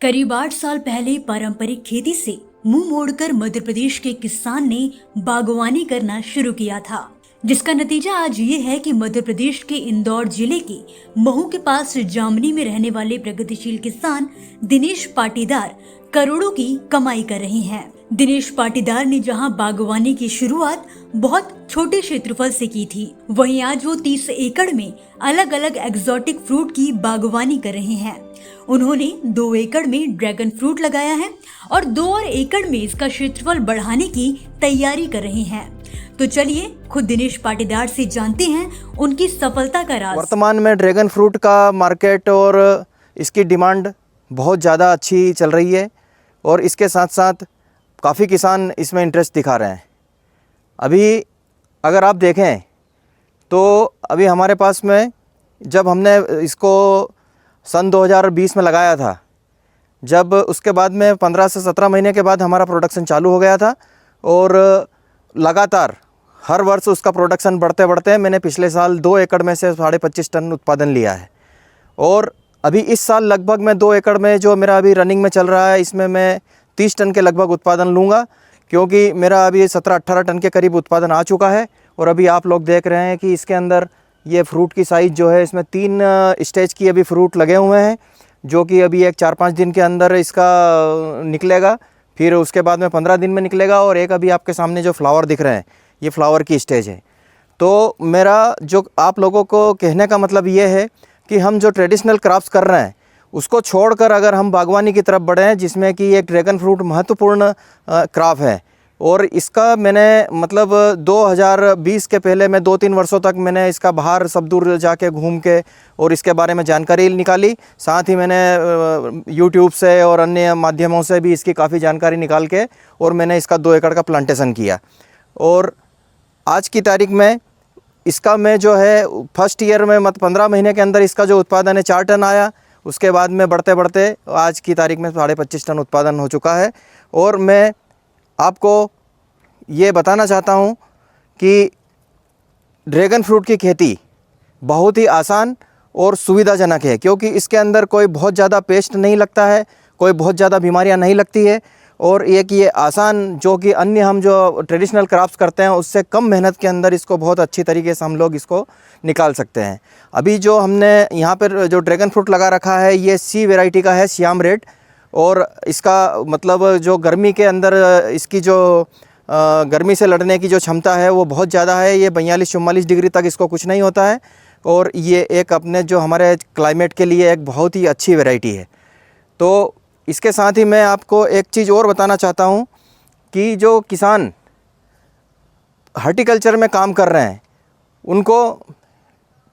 करीब 8 साल पहले पारंपरिक खेती से मुंह मोड़कर मध्य प्रदेश के किसान ने बागवानी करना शुरू किया था, जिसका नतीजा आज ये है कि मध्य प्रदेश के इंदौर जिले के महू के पास जामनी में रहने वाले प्रगतिशील किसान दिनेश पाटीदार करोड़ों की कमाई कर रहे हैं। दिनेश पाटीदार ने जहां बागवानी की शुरुआत बहुत छोटे क्षेत्रफल से की थी, वहीं आज वो 30 एकड़ में अलग अलग एक्सोटिक फ्रूट की बागवानी कर रहे हैं। उन्होंने 2 एकड़ में ड्रैगन फ्रूट लगाया है और 2 और एकड़ में इसका क्षेत्रफल बढ़ाने की तैयारी कर रहे हैं। तो चलिए खुद दिनेश पाटीदार से जानते हैं उनकी सफलता का राज। वर्तमान में ड्रैगन फ्रूट का मार्केट और इसकी डिमांड बहुत ज़्यादा अच्छी चल रही है और इसके साथ साथ काफ़ी किसान इसमें इंटरेस्ट दिखा रहे हैं। अभी अगर आप देखें तो अभी हमारे पास में जब हमने इसको सन 2020 में लगाया था, जब उसके बाद में 15 से 17 महीने के बाद हमारा प्रोडक्शन चालू हो गया था और लगातार हर वर्ष उसका प्रोडक्शन बढ़ते बढ़ते मैंने पिछले साल 2 एकड़ में से 25.5 टन उत्पादन लिया है। और अभी इस साल लगभग मैं 2 एकड़ में जो मेरा अभी रनिंग में चल रहा है, इसमें मैं 30 टन के लगभग उत्पादन लूँगा, क्योंकि मेरा अभी 17-18 टन के करीब उत्पादन आ चुका है। और अभी आप लोग देख रहे हैं कि इसके अंदर ये फ्रूट की साइज़ जो है, इसमें 3 स्टेज की अभी फ्रूट लगे हुए हैं, जो कि अभी एक 4-5 दिन के अंदर इसका निकलेगा, फिर उसके बाद में 15 दिन में निकलेगा। और एक अभी आपके सामने जो फ्लावर दिख रहे हैं, ये फ्लावर की स्टेज है। तो मेरा जो आप लोगों को कहने का मतलब ये है कि हम जो ट्रेडिशनल क्राफ्ट्स कर रहे हैं उसको छोड़कर अगर हम बागवानी की तरफ बढ़ें, जिसमें कि एक ड्रैगन फ्रूट महत्वपूर्ण क्राफ्ट है। और इसका मैंने मतलब 2020 के पहले मैं 2-3 वर्षों तक मैंने इसका बाहर सब दूर जाके घूम के और इसके बारे में जानकारी निकाली। साथ ही मैंने यूट्यूब से और अन्य माध्यमों से भी इसकी काफ़ी जानकारी निकाल के और मैंने इसका 2 एकड़ का प्लांटेशन किया। और आज की तारीख में इसका मैं जो है फर्स्ट ईयर में 15 महीने के अंदर इसका जो उत्पादन है 4 टन आया। उसके बाद में बढ़ते बढ़ते आज की तारीख में 25.5 टन उत्पादन हो चुका है। और मैं आपको ये बताना चाहता हूँ कि ड्रैगन फ्रूट की खेती बहुत ही आसान और सुविधाजनक है, क्योंकि इसके अंदर कोई बहुत ज़्यादा पेस्ट नहीं लगता है, कोई बहुत ज़्यादा बीमारियां नहीं लगती है। और एक ये आसान, जो कि अन्य हम जो ट्रेडिशनल क्राफ्ट्स करते हैं उससे कम मेहनत के अंदर इसको बहुत अच्छी तरीके से हम लोग इसको निकाल सकते हैं। अभी जो हमने यहाँ पर जो ड्रैगन फ्रूट लगा रखा है, ये सी वैरायटी का है, श्याम रेड। और इसका मतलब जो गर्मी के अंदर इसकी जो गर्मी से लड़ने की जो क्षमता है वो बहुत ज़्यादा है। ये 42-44 डिग्री तक इसको कुछ नहीं होता है। और ये एक अपने जो हमारे क्लाइमेट के लिए एक बहुत ही अच्छी वैरायटी है। तो इसके साथ ही मैं आपको एक चीज़ और बताना चाहता हूँ कि जो किसान हॉर्टिकल्चर में काम कर रहे हैं उनको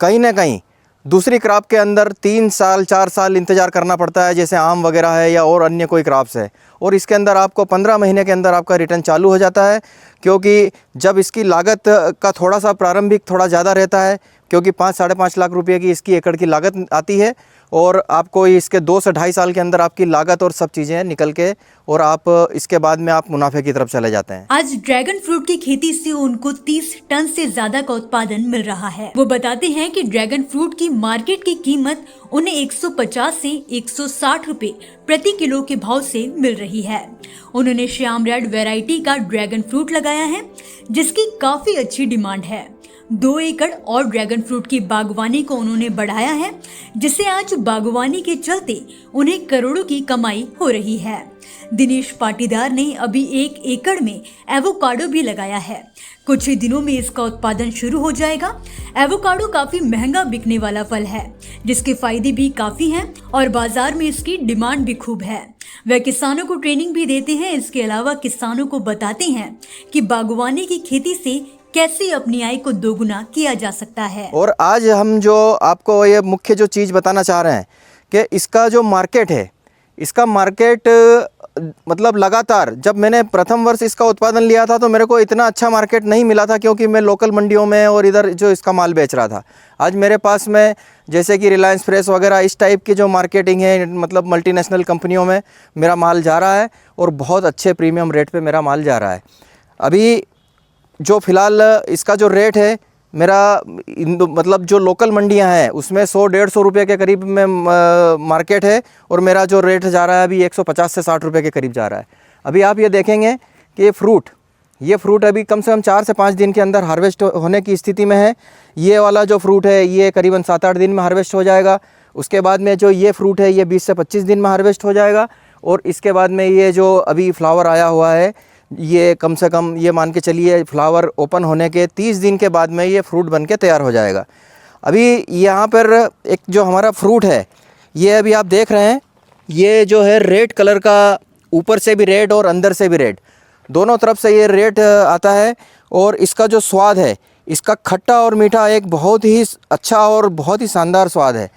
कहीं ना कहीं दूसरी क्रॉप के अंदर 3 साल 4 साल इंतज़ार करना पड़ता है, जैसे आम वगैरह है या और अन्य कोई क्रॉप्स है। और इसके अंदर आपको 15 महीने के अंदर आपका रिटर्न चालू हो जाता है, क्योंकि जब इसकी लागत का थोड़ा सा प्रारंभिक थोड़ा ज़्यादा रहता है, क्योंकि 5-5.5 लाख रुपये की इसकी एकड़ की लागत आती है। और आपको इसके 2 से 2.5 साल के अंदर आपकी लागत और सब चीज़ें निकल के और आप इसके बाद में आप मुनाफे की तरफ चले जाते हैं। आज ड्रैगन फ्रूट की खेती से उनको 30 टन से ज्यादा का उत्पादन मिल रहा है। वो बताते हैं कि ड्रैगन फ्रूट की मार्केट की कीमत उन्हें 150 से 160 रुपए प्रति किलो के भाव से मिल रही है। उन्होंने श्याम रेड वैरायटी का ड्रैगन फ्रूट लगाया है, जिसकी काफी अच्छी डिमांड है। 2 एकड़ और ड्रैगन फ्रूट की बागवानी को उन्होंने बढ़ाया है, जिससे आज बागवानी के चलते उन्हें करोड़ों की कमाई हो रही है। दिनेश पाटीदार ने अभी 1 एकड़ में एवोकाडो भी लगाया है। कुछ ही दिनों में इसका उत्पादन शुरू हो जाएगा। एवोकाडो काफी महंगा बिकने वाला फल है, जिसके फायदे भी काफी हैं और बाजार में इसकी डिमांड भी खूब है। वह किसानों को ट्रेनिंग भी देते हैं। इसके अलावा किसानों को बताते हैं कि बागवानी की खेती से कैसे अपनी आय को दोगुना किया जा सकता है। और आज हम जो आपको ये मुख्य जो चीज़ बताना चाह रहे हैं कि इसका जो मार्केट है, इसका मार्केट मतलब लगातार जब मैंने प्रथम वर्ष इसका उत्पादन लिया था तो मेरे को इतना अच्छा मार्केट नहीं मिला था, क्योंकि मैं लोकल मंडियों में और इधर जो इसका माल बेच रहा था। आज मेरे पास में जैसे कि रिलायंस फ्रेश वगैरह इस टाइप की जो मार्केटिंग है, मतलब मल्टीनेशनल कंपनियों में मेरा माल जा रहा है और बहुत अच्छे प्रीमियम रेट पे मेरा माल जा रहा है। अभी जो फ़िलहाल इसका जो रेट है मेरा मतलब जो लोकल मंडियां हैं उसमें 100-150 रुपये के करीब में मार्केट है, और मेरा जो रेट जा रहा है अभी 150 से 60 रुपये के करीब जा रहा है। अभी आप ये देखेंगे कि ये फ्रूट अभी कम से कम 4 से 5 दिन के अंदर हार्वेस्ट होने की स्थिति में है। ये वाला जो फ्रूट है ये करीबन 7-8 दिन में हार्वेस्ट हो जाएगा। उसके बाद में जो ये फ्रूट है ये 20 से 25 दिन में हार्वेस्ट हो जाएगा, और इसके बाद में ये जो अभी फ्लावर आया हुआ है ये कम से कम ये मान के चलिए फ्लावर ओपन होने के 30 दिन के बाद में ये फ्रूट बन के तैयार हो जाएगा। अभी यहाँ पर एक जो हमारा फ्रूट है ये अभी आप देख रहे हैं, ये जो है रेड कलर का, ऊपर से भी रेड और अंदर से भी रेड, दोनों तरफ से ये रेड आता है। और इसका जो स्वाद है, इसका खट्टा और मीठा एक बहुत ही अच्छा और बहुत ही शानदार स्वाद है।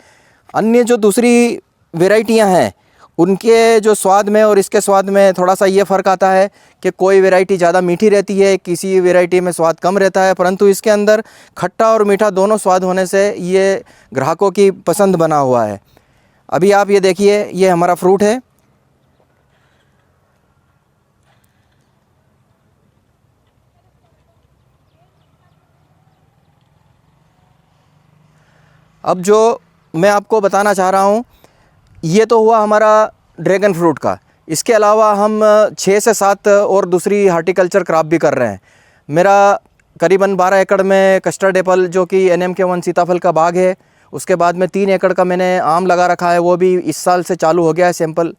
अन्य जो दूसरी वेराइटियाँ हैं उनके जो स्वाद में और इसके स्वाद में थोड़ा सा ये फ़र्क आता है कि कोई वैरायटी ज़्यादा मीठी रहती है, किसी वैरायटी में स्वाद कम रहता है, परंतु इसके अंदर खट्टा और मीठा दोनों स्वाद होने से ये ग्राहकों की पसंद बना हुआ है। अभी आप ये देखिए, ये हमारा फ्रूट है। अब जो मैं आपको बताना चाह रहा हूँ ये तो हुआ हमारा ड्रैगन फ्रूट का। इसके अलावा हम 6 से 7 और दूसरी हार्टिकल्चर क्रॉप भी कर रहे हैं। मेरा करीबन 12 एकड़ में कस्टर्ड एप्पल जो कि NMK1 सीताफल का बाग है, उसके बाद में 3 एकड़ का मैंने आम लगा रखा है, वो भी इस साल से चालू हो गया है सैंपल।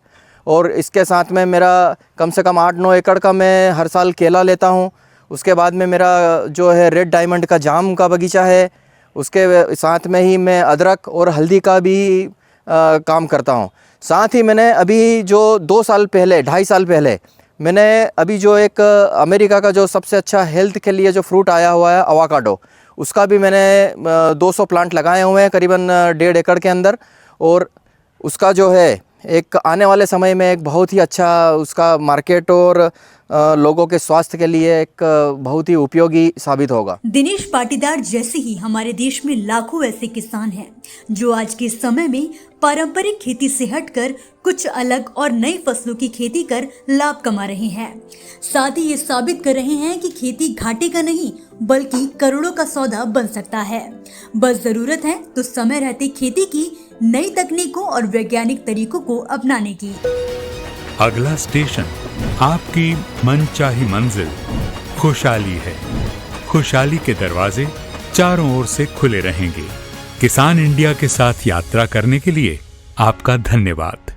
और इसके साथ में मेरा कम से कम 8-9 एकड़ का मैं हर साल केला लेता हूँ। उसके बाद में मेरा जो है रेड डायमंड का जाम का बगीचा है, उसके साथ में ही मैं अदरक और हल्दी का भी काम करता हूँ। साथ ही मैंने अभी जो 2 साल पहले 2.5 साल पहले मैंने अभी जो एक अमेरिका का जो सबसे अच्छा हेल्थ के लिए जो फ्रूट आया हुआ है अवाकाडो, उसका भी मैंने 200 प्लांट लगाए हुए हैं करीबन 1.5 एकड़ के अंदर। और उसका जो है एक आने वाले समय में एक बहुत ही अच्छा उसका मार्केट और लोगों के स्वास्थ्य के लिए एक बहुत ही उपयोगी साबित होगा। दिनेश पाटीदार जैसे ही हमारे देश में लाखों ऐसे किसान हैं जो आज के समय में पारंपरिक खेती से हटकर कुछ अलग और नई फसलों की खेती कर लाभ कमा रहे हैं। साथ ही ये साबित कर रहे हैं कि खेती घाटे का नहीं बल्कि करोड़ों का सौदा बन सकता है। बस जरूरत है तो समय रहते खेती की नई तकनीकों और वैज्ञानिक तरीकों को अपनाने की। अगला स्टेशन आपकी मनचाही मंजिल खुशहाली है। खुशहाली के दरवाजे चारों ओर से खुले रहेंगे। किसान इंडिया के साथ यात्रा करने के लिए आपका धन्यवाद।